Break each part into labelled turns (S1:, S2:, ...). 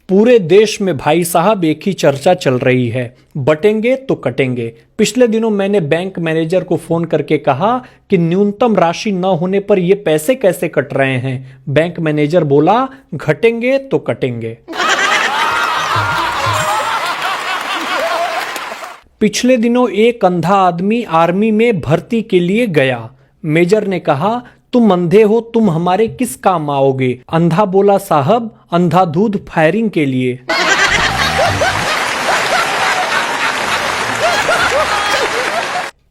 S1: पूरे देश में भाई साहब एक ही चर्चा चल रही है, बटेंगे तो कटेंगे। पिछले दिनों मैंने बैंक मैनेजर को फोन करके कहा कि न्यूनतम राशि न होने पर ये पैसे कैसे कट रहे हैं। बैंक मैनेजर बोला, घटेंगे तो कटेंगे। पिछले दिनों एक अंधा आदमी आर्मी में भर्ती के लिए गया। मेजर ने कहा, तुम अंधे हो, तुम हमारे किस काम आओगे? अंधा बोला, साहब अंधाधुंध फायरिंग के लिए।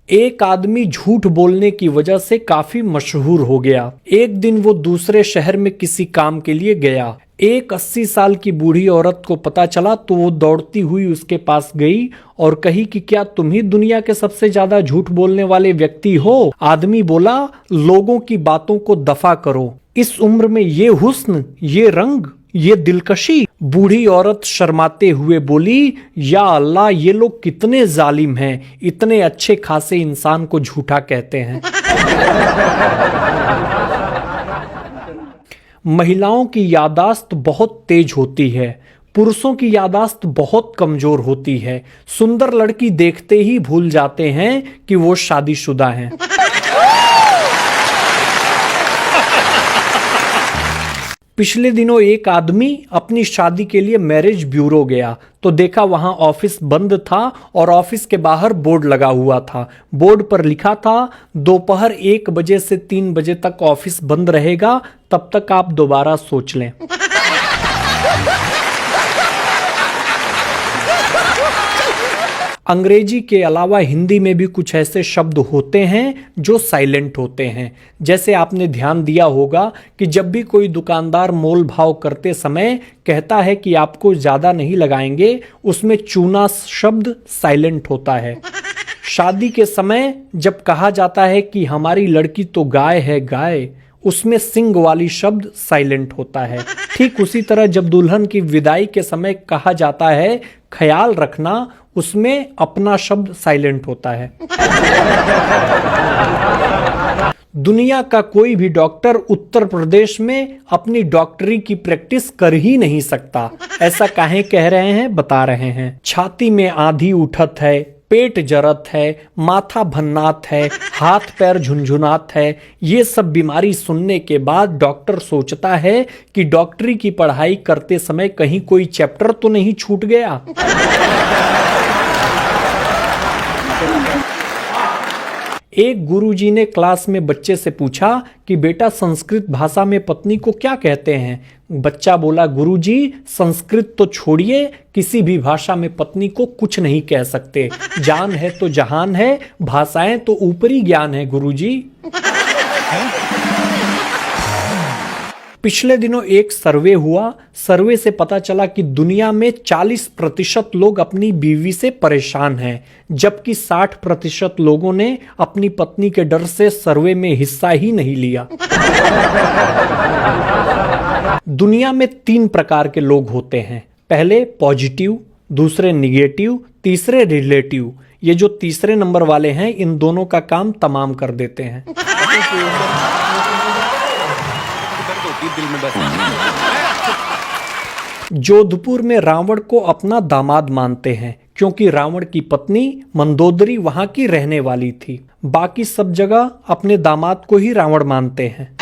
S1: एक आदमी झूठ बोलने की वजह से काफी मशहूर हो गया। एक दिन वो दूसरे शहर में किसी काम के लिए गया। एक 80 साल की बूढ़ी औरत को पता चला तो वो दौड़ती हुई उसके पास गई और कही कि क्या तुम ही दुनिया के सबसे ज्यादा झूठ बोलने वाले व्यक्ति हो? आदमी बोला, लोगों की बातों को दफा करो। इस उम्र में ये हुस्न, ये रंग, ये दिलकशी। बूढ़ी औरत शर्माते हुए बोली, या अल्लाह, ये लोग कितने जालिम हैं, इतने अच्छे खासे इंसान को झूठा कहते हैं। महिलाओं की यादाश्त बहुत तेज होती है, पुरुषों की यादाश्त बहुत कमजोर होती है। सुंदर लड़की देखते ही भूल जाते हैं कि वो शादीशुदा हैं। पिछले दिनों एक आदमी अपनी शादी के लिए मैरिज ब्यूरो गया तो देखा वहां ऑफिस बंद था और ऑफिस के बाहर बोर्ड लगा हुआ था। बोर्ड पर लिखा था, दोपहर 1 बजे से 3 बजे तक ऑफिस बंद रहेगा, तब तक आप दोबारा सोच लें। अंग्रेजी के अलावा हिंदी में भी कुछ ऐसे शब्द होते हैं जो साइलेंट होते हैं। जैसे आपने ध्यान दिया होगा कि जब भी कोई दुकानदार मोल भाव करते समय कहता है कि आपको ज्यादा नहीं लगाएंगे, उसमें चूना शब्द साइलेंट होता है। शादी के समय जब कहा जाता है कि हमारी लड़की तो गाय है गाय, उसमें सिंग वाली शब्द साइलेंट होता है। ठीक उसी तरह जब दुल्हन की विदाई के समय कहा जाता है ख्याल रखना, उसमें अपना शब्द साइलेंट होता है। दुनिया का कोई भी डॉक्टर उत्तर प्रदेश में अपनी डॉक्टरी की प्रैक्टिस कर ही नहीं सकता। ऐसा काहे कह रहे हैं, बता रहे हैं। छाती में आंधी उठत है, पेट जरत है, माथा भन्नात है, हाथ पैर झुनझुनात है। ये सब बीमारी सुनने के बाद डॉक्टर सोचता है कि डॉक्टरी की पढ़ाई करते समय कहीं कोई चैप्टर तो नहीं छूट गया। एक गुरुजी ने क्लास में बच्चे से पूछा कि बेटा संस्कृत भाषा में पत्नी को क्या कहते हैं? बच्चा बोला, गुरुजी संस्कृत तो छोड़िए, किसी भी भाषा में पत्नी को कुछ नहीं कह सकते। जान है तो जहान है, भाषाएं तो ऊपरी ज्ञान है गुरुजी। पिछले दिनों एक सर्वे हुआ। सर्वे से पता चला कि दुनिया में 40% लोग अपनी बीवी से परेशान हैं, जबकि 60% लोगों ने अपनी पत्नी के डर से सर्वे में हिस्सा ही नहीं लिया। दुनिया में 3 प्रकार के लोग होते हैं। पहले पॉजिटिव, दूसरे निगेटिव, तीसरे रिलेटिव। ये जो तीसरे नंबर वाले हैं, इन दोनों का काम तमाम कर देते हैं। जोधपुर में रावण को अपना दामाद मानते हैं क्योंकि रावण की पत्नी मंदोदरी वहां की रहने वाली थी। बाकी सब जगह अपने दामाद को ही रावण मानते हैं।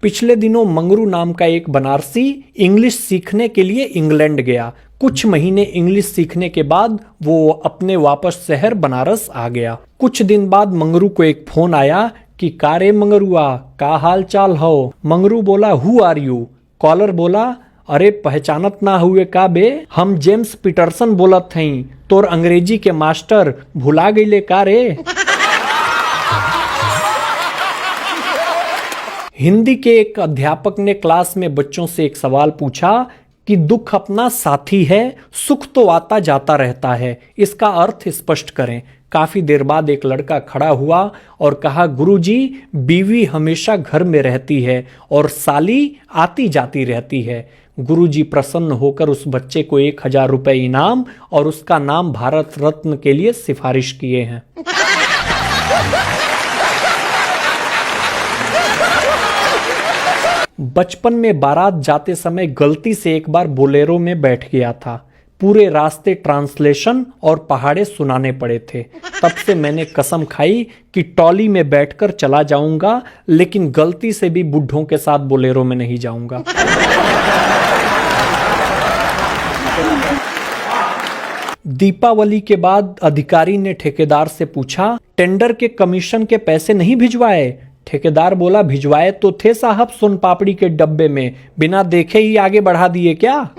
S1: पिछले दिनों मंगरू नाम का एक बनारसी इंग्लिश सीखने के लिए इंग्लैंड गया। कुछ महीने इंग्लिश सीखने के बाद वो अपने वापस शहर बनारस आ गया। कुछ दिन बाद मंगरू को एक फोन आया कि कारे मंगरुआ, का हाल चाल हो? मंगरू बोला, हु आर यू? कॉलर बोला, अरे पहचानत ना हुए का बे, हम जेम्स पीटरसन बोलत हई, तोर अंग्रेजी के मास्टर भुला गईले का रे? हिंदी के एक अध्यापक ने क्लास में बच्चों से एक सवाल पूछा कि दुख अपना साथी है, सुख तो आता जाता रहता है, इसका अर्थ स्पष्ट करें। काफी देर बाद एक लड़का खड़ा हुआ और कहा, गुरुजी, बीवी हमेशा घर में रहती है और साली आती जाती रहती है। गुरुजी प्रसन्न होकर उस बच्चे को 1000 रुपए इनाम और उसका नाम भारत रत्न के लिए सिफारिश किए हैं। बचपन में बारात जाते समय गलती से एक बार बोलेरो में बैठ गया था। पूरे रास्ते ट्रांसलेशन और पहाड़े सुनाने पड़े थे। तब से मैंने कसम खाई कि टॉली में बैठकर चला जाऊंगा, लेकिन गलती से भी बुढ़ों के साथ बोलेरो में नहीं जाऊंगा। दीपावली के बाद अधिकारी ने ठेकेदार से पूछा, टेंडर के कमीशन के पैसे नहीं भिजवाए? ठेकेदार बोला, भिजवाए तो थे साहब, सोन पापड़ी के डब्बे में, बिना देखे ही आगे बढ़ा दिए क्या?